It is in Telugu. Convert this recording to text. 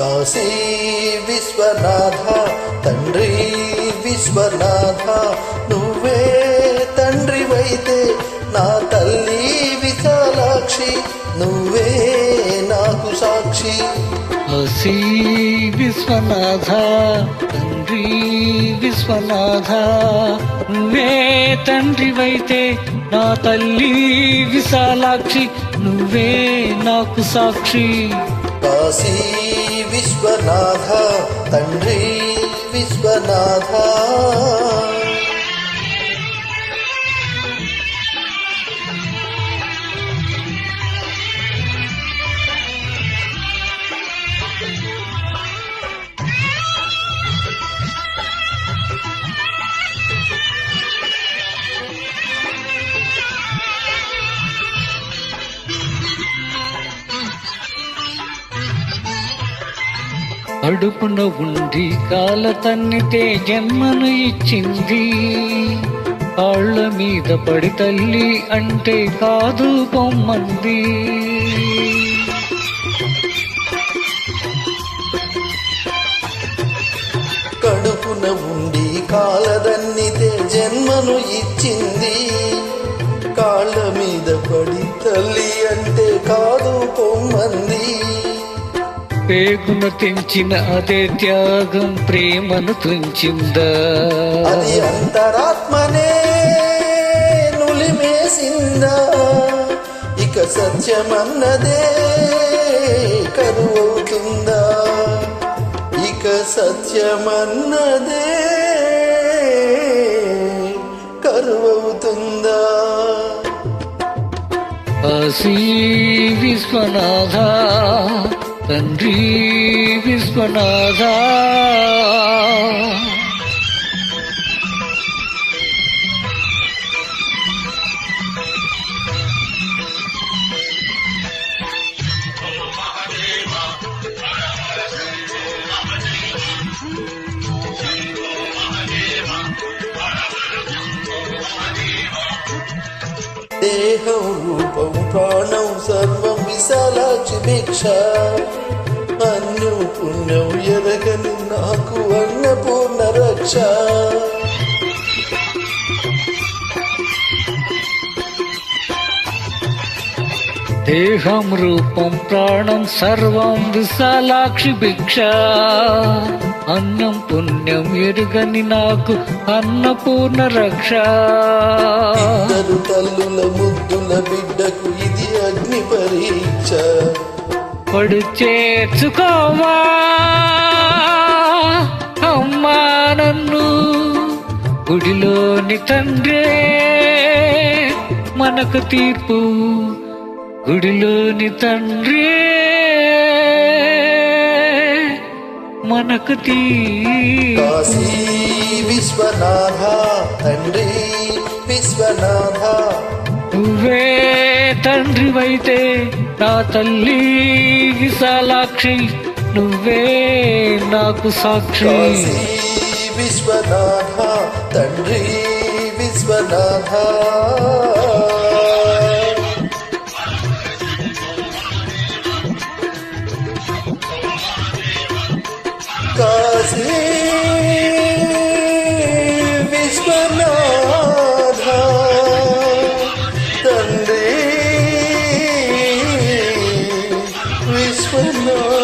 కాశీ విశ్వనాథ తండ్రి విశ్వనాథ, నువ్వే తండ్రివైతే నా తల్లి విశాలాక్షి, నువ్వే నాకు సాక్షి. కాశీ విశ్వనాథ తండ్రి విశ్వనాథ, నువ్వే తండ్రివైతే నా తల్లి విశాలాక్షి, నువ్వే నాకు సాక్షి. కాశీ విశ్వనాథ తండ్రి విశ్వనాథ. అడుపున ఉండి కాల తన్నితే జన్మను ఇచ్చింది, కాళ్ళ మీద పడి తల్లి అంటే కాదు పొమ్మంది. కడుపున ఉండి కాలదన్నితే జన్మను ఇచ్చింది, కాళ్ళ మీద పడి తల్లి అంటే కాదు పొమ్మంది. పేగును తెంచిన అదే త్యాగం ప్రేమను తుంచిందా, అది అంతరాత్మనే నులిమేసిందా. ఇక సత్యమన్నదే కరువవుతుందా, ఇక సత్యమన్నదే కరువవుతుందా. కాశీ విశ్వనాథ తండ్రి విశ్వనాథ. దేహం రూపం ప్రాణం సర్వం విశాలాక్షి భిక్ష, అన్యం పుణ్యం ఎరగని నాకు అన్నపూర్ణ రక్ష. దేహం రూపం ప్రాణం సర్వం విశాలాక్షి భిక్ష, అన్నం పుణ్యం ఎరుగని నాకు అన్నపూర్ణ రక్ష. ఇద్దరు తల్లుల ముద్దుల బిడ్డకు ఇది అగ్ని పరీక్ష. పడు చేర్చుకోవా అమ్మా నన్ను, గుడిలోని తండ్రే మనకు తీర్పు, గుడిలోని తండ్రే మనకు తీర్పు. కాశీ విశ్వనాథ తండ్రి విశ్వనాథ, నువ్వే తండ్రివైతే నా తల్లి విశాలాక్షి, నువ్వే నాకు సాక్షి. కాశీ విశ్వనాథ తండ్రి విశ్వనాథ. కాశీ విశ్వనాథ తండ్రి విశ్వనాథ.